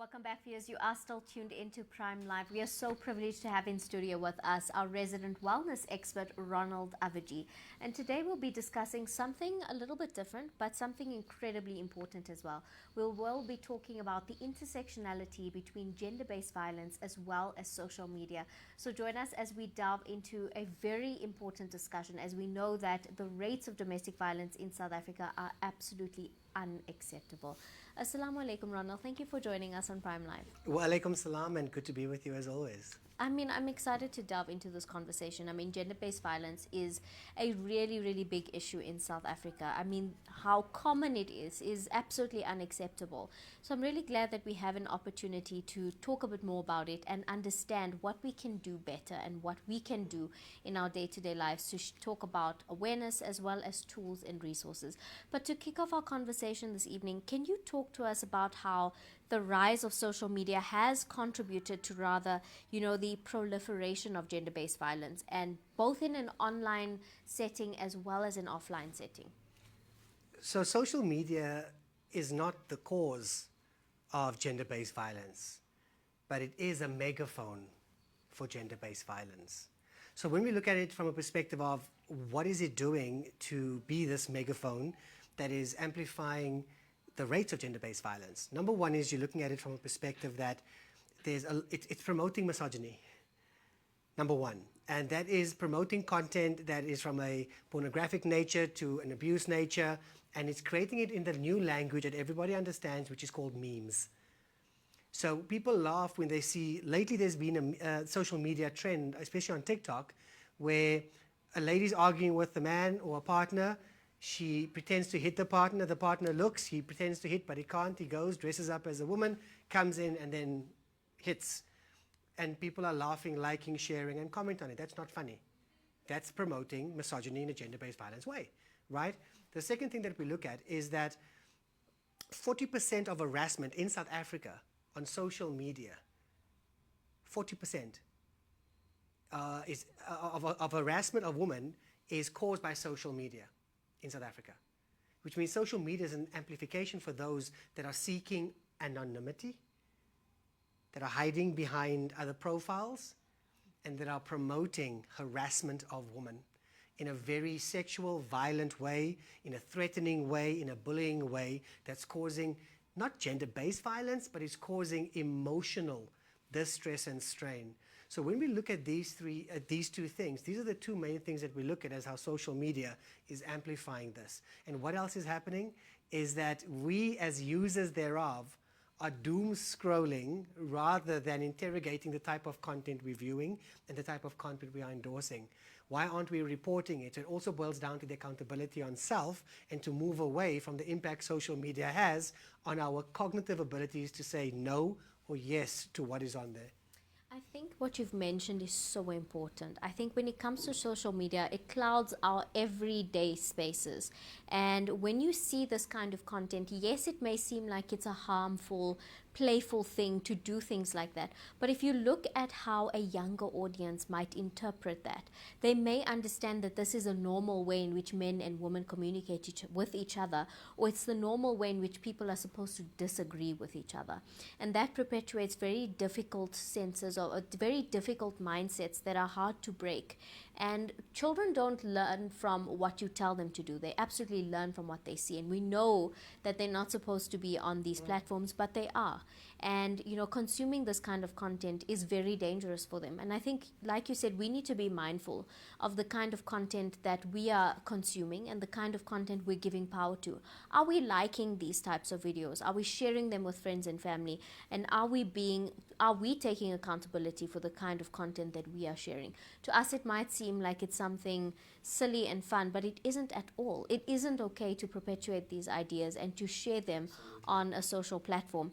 Welcome back, viewers. You are still tuned into Prime Live. We are so privileged to have in studio with us our resident wellness expert, Ronald Avaji. And today we'll be discussing something a little bit different, but something incredibly important as well. We'll be talking about the intersectionality between gender-based violence as well as social media. So join us as we delve into a very important discussion, as we know that the rates of domestic violence in South Africa are absolutely unacceptable. Assalamu alaikum, Ronald. Thank you for joining us on Prime Live. Wa alaikum salam, and good to be with you as always. I'm excited to delve into this conversation. Gender-based violence is a really, really big issue in South Africa. How common it is absolutely unacceptable. So I'm really glad that we have an opportunity to talk a bit more about it and understand what we can do better and what we can do in our day-to-day lives to talk about awareness as well as tools and resources. But to kick off our conversation this evening, can you talk to us about how the rise of social media has contributed to the proliferation of gender-based violence, and both in an online setting as well as an offline setting? So social media is not the cause of gender-based violence, but it is a megaphone for gender-based violence. So when we look at it from a perspective of what is it doing to be this megaphone that is amplifying the rates of gender-based violence, number one is you're looking at it from a perspective that it's promoting misogyny, number one. And that is promoting content that is from a pornographic nature to an abuse nature, and it's creating it in the new language that everybody understands, which is called memes. So people laugh when they see, lately there's been a social media trend, especially on TikTok, where a lady's arguing with a man or a partner. She pretends to hit the partner looks, he pretends to hit, but he can't. He goes, dresses up as a woman, comes in and then hits. And people are laughing, liking, sharing, and comment on it. That's not funny. That's promoting misogyny in a gender-based violence way, right? The second thing that we look at is that 40% of harassment in South Africa on social media, 40% of harassment of women is caused by social media in South Africa, which means social media is an amplification for those that are seeking anonymity, that are hiding behind other profiles, and that are promoting harassment of women in a very sexual, violent way, in a threatening way, in a bullying way, that's causing not gender-based violence, but it's causing emotional distress and strain. So when we look at these two things, these are the two main things that we look at as how social media is amplifying this. And what else is happening is that we as users thereof are doom scrolling rather than interrogating the type of content we're viewing and the type of content we are endorsing. Why aren't we reporting it? It also boils down to the accountability on self and to move away from the impact social media has on our cognitive abilities to say no or yes to what is on there. I think what you've mentioned is so important. I think when it comes to social media, it clouds our everyday spaces. And when you see this kind of content, yes, it may seem like it's a harmful, playful thing to do things like that. But if you look at how a younger audience might interpret that, they may understand that this is a normal way in which men and women communicate with each other, or it's the normal way in which people are supposed to disagree with each other. And that perpetuates very difficult senses or very difficult mindsets that are hard to break. And children don't learn from what you tell them to do. They absolutely learn from what they see. And we know that they're not supposed to be on these platforms, but they are. And, consuming this kind of content is very dangerous for them. And I think, like you said, we need to be mindful of the kind of content that we are consuming and the kind of content we're giving power to. Are we liking these types of videos? Are we sharing them with friends and family? And are we taking accountability for the kind of content that we are sharing? To us, it might seem like it's something silly and fun, but it isn't at all. It isn't okay to perpetuate these ideas and to share them on a social platform.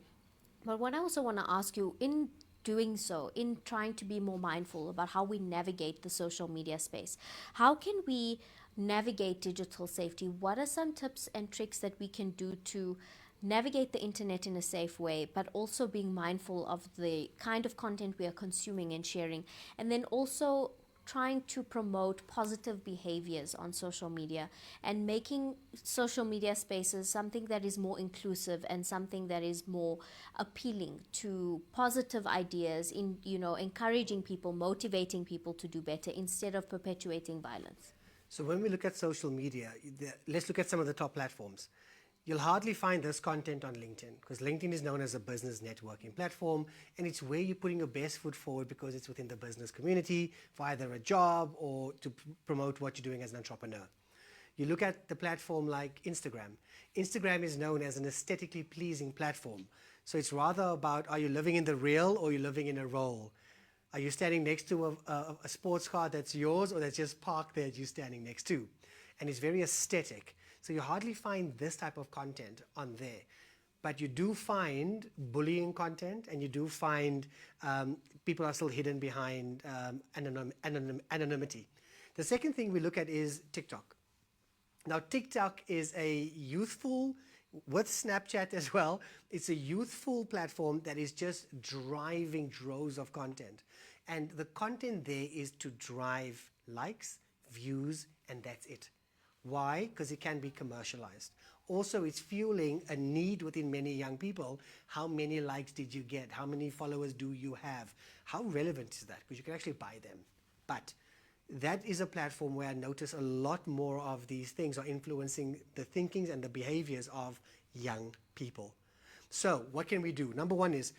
But what I also want to ask you, in doing so, in trying to be more mindful about how we navigate the social media space, how can we navigate digital safety? What are some tips and tricks that we can do to navigate the internet in a safe way, but also being mindful of the kind of content we are consuming and sharing? And then also, trying to promote positive behaviors on social media and making social media spaces something that is more inclusive and something that is more appealing to positive ideas, in encouraging people, motivating people to do better instead of perpetuating violence. So when we look at social media, let's look at some of the top platforms. You'll hardly find this content on LinkedIn, because LinkedIn is known as a business networking platform, and it's where you're putting your best foot forward because it's within the business community for either a job or to promote what you're doing as an entrepreneur. You look at the platform like Instagram. Instagram is known as an aesthetically pleasing platform. So it's rather about, are you living in the real or are you living in a role? Are you standing next to a sports car that's yours or that's just parked there that you're standing next to? And it's very aesthetic. So you hardly find this type of content on there. But you do find bullying content, and you do find people are still hidden behind anonymity. The second thing we look at is TikTok. Now, TikTok is a youthful, with Snapchat as well, it's a youthful platform that is just driving droves of content. And the content there is to drive likes, views, and that's it. Why? Because it can be commercialized. Also, it's fueling a need within many young people. How many likes did you get? How many followers do you have? How relevant is that? Because you can actually buy them. But that is a platform where I notice a lot more of these things are influencing the thinkings and the behaviors of young people. So what can we do? Number one is,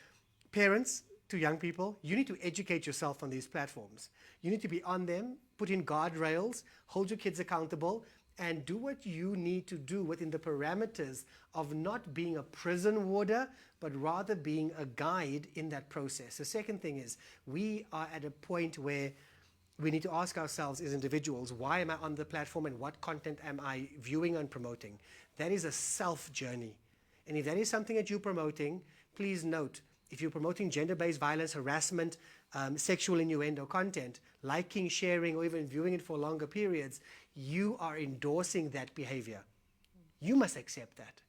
parents to young people, you need to educate yourself on these platforms. You need to be on them, put in guardrails, hold your kids accountable, and do what you need to do within the parameters of not being a prison warder, but rather being a guide in that process. The second thing is, we are at a point where we need to ask ourselves as individuals, why am I on the platform and what content am I viewing and promoting? That is a self journey. And if that is something that you're promoting, please note, if you're promoting gender-based violence, harassment, sexual innuendo content, liking, sharing, or even viewing it for longer periods, you are endorsing that behavior. You must accept that.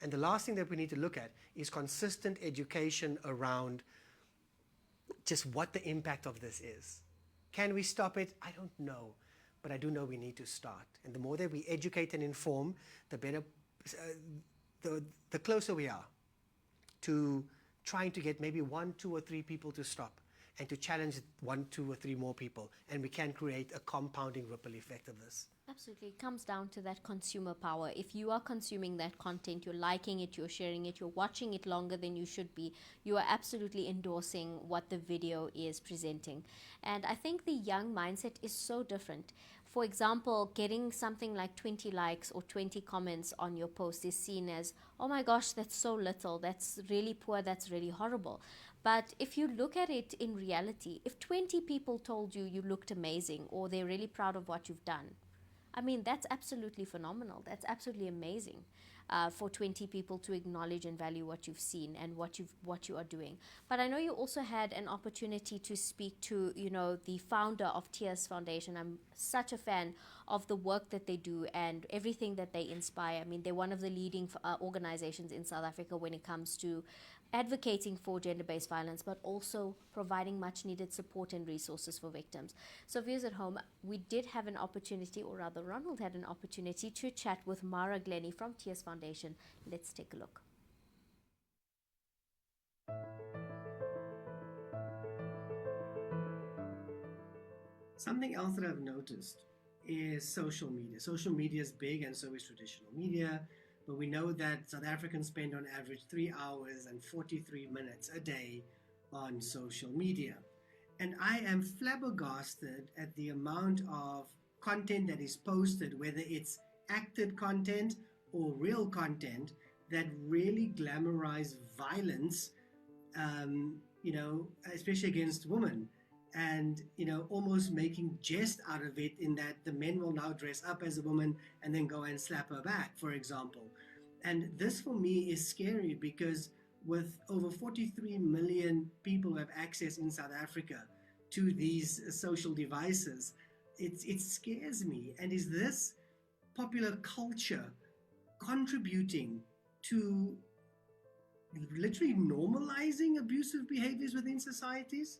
And the last thing that we need to look at is consistent education around just what the impact of this is. Can we stop it? I don't know. But I do know we need to start. And the more that we educate and inform, the better, the closer we are to trying to get maybe 1, 2, or 3 people to stop, and to challenge 1, 2, or 3 more people. And we can create a compounding ripple effect of this. Absolutely. It comes down to that consumer power. If you are consuming that content, you're liking it, you're sharing it, you're watching it longer than you should be, you are absolutely endorsing what the video is presenting. And I think the young mindset is so different. For example, getting something like 20 likes or 20 comments on your post is seen as, oh my gosh, that's so little, that's really poor, that's really horrible. But if you look at it in reality, if 20 people told you you looked amazing or they're really proud of what you've done, I mean, that's absolutely phenomenal. That's absolutely amazing for 20 people to acknowledge and value what you've seen and what you are doing. But I know you also had an opportunity to speak to, the founder of Tears Foundation. I'm such a fan of the work that they do and everything that they inspire. I mean, they're one of the leading organizations in South Africa when it comes to advocating for gender-based violence, but also providing much-needed support and resources for victims. So viewers at home, we did have an opportunity, or rather Ronald had an opportunity to chat with Mara Glennie from Tears Foundation. Let's take a look. Something else that I've noticed is social media. Social media is big, and so is traditional media. But we know that South Africans spend on average 3 hours and 43 minutes a day on social media. And I am flabbergasted at the amount of content that is posted, whether it's acted content or real content, that really glamorize violence, especially against women. And almost making jest out of it, in that the men will now dress up as a woman and then go and slap her back, for example. And this for me is scary, because with over 43 million people who have access in South Africa to these social devices, it scares me. And is this popular culture contributing to literally normalizing abusive behaviors within societies?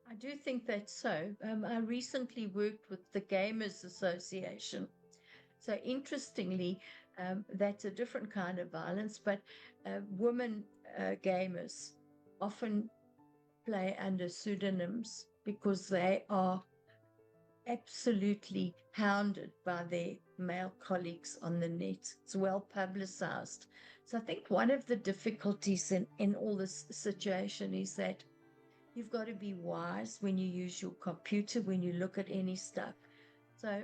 I do think that's so. I recently worked with the Gamers Association. So interestingly, that's a different kind of violence, but women gamers often play under pseudonyms because they are absolutely hounded by their male colleagues on the net. It's well publicized. So I think one of the difficulties in all this situation is that you've got to be wise when you use your computer, when you look at any stuff. So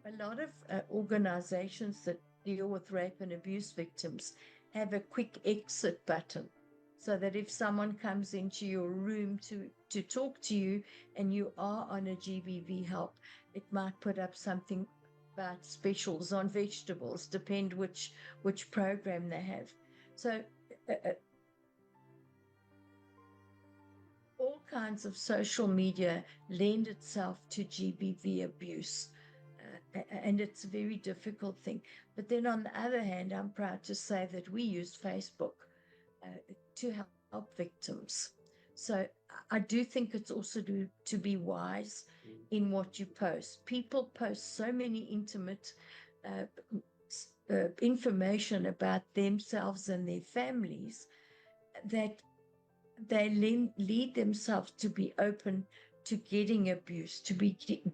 a lot of organizations that deal with rape and abuse victims have a quick exit button so that if someone comes into your room to talk to you and you are on a GBV help, it might put up something about specials on vegetables, depend which program they have. So all kinds of social media lend itself to GBV abuse. And it's a very difficult thing. But then on the other hand, I'm proud to say that we used Facebook to help victims. So I do think it's also to be wise in what you post. People post so many intimate information about themselves and their families that they lead themselves to be open to getting abused, to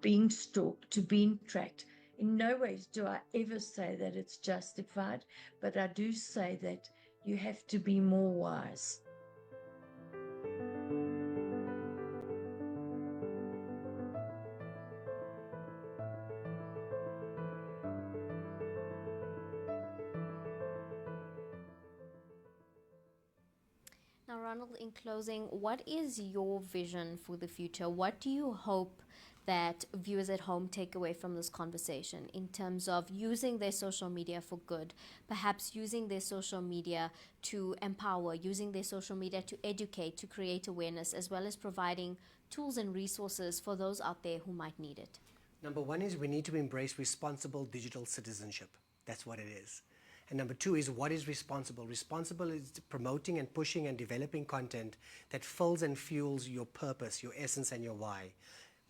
being stalked, to being tracked. In no ways do I ever say that it's justified, but I do say that you have to be more wise. Now, Ronald, in closing, what is your vision for the future? What do you hope that viewers at home take away from this conversation in terms of using their social media for good, perhaps using their social media to empower, using their social media to educate, to create awareness, as well as providing tools and resources for those out there who might need it? Number one is we need to embrace responsible digital citizenship. That's what it is. And number two is, what is responsible? Responsible is promoting and pushing and developing content that fills and fuels your purpose, your essence, and your why.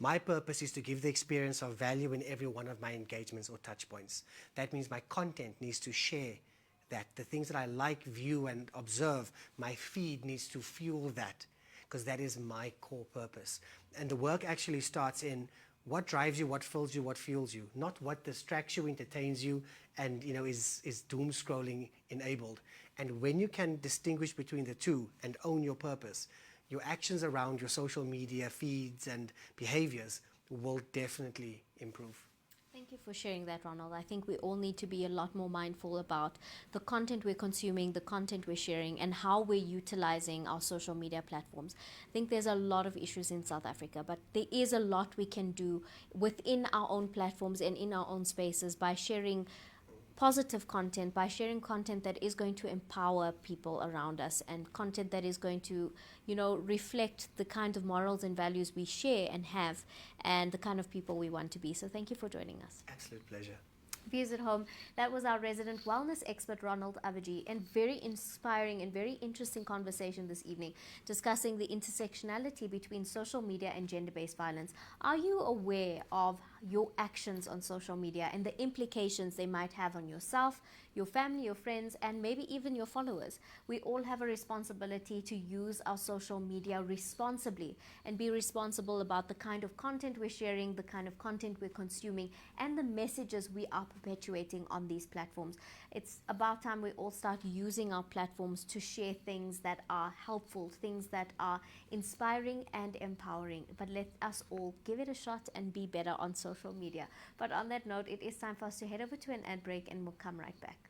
My purpose is to give the experience of value in every one of my engagements or touch points. That means my content needs to share that. The things that I like, view, and observe, my feed needs to fuel that, because that is my core purpose. And the work actually starts in what drives you, what fills you, what fuels you, not what distracts you, entertains you, and is doom scrolling enabled. And when you can distinguish between the two and own your purpose, your actions around your social media feeds and behaviors will definitely improve. Thank you for sharing that, Ronald. I think we all need to be a lot more mindful about the content we're consuming, the content we're sharing, and how we're utilizing our social media platforms. I think there's a lot of issues in South Africa, but there is a lot we can do within our own platforms and in our own spaces by sharing positive content, by sharing content that is going to empower people around us, and content that is going to reflect the kind of morals and values we share and have, and the kind of people we want to be. So thank you for joining us. Absolute pleasure. Viewers at home, that was our resident wellness expert, Ronald Avaji, and very inspiring and very interesting conversation this evening, discussing the intersectionality between social media and gender-based violence. Are you aware of your actions on social media and the implications they might have on yourself, your family, your friends, and maybe even your followers? We all have a responsibility to use our social media responsibly and be responsible about the kind of content we're sharing, the kind of content we're consuming, and the messages we are perpetuating on these platforms. It's about time we all start using our platforms to share things that are helpful, things that are inspiring and empowering. But let us all give it a shot and be better on social media. But on that note, it is time for us to head over to an ad break, and we'll come right back.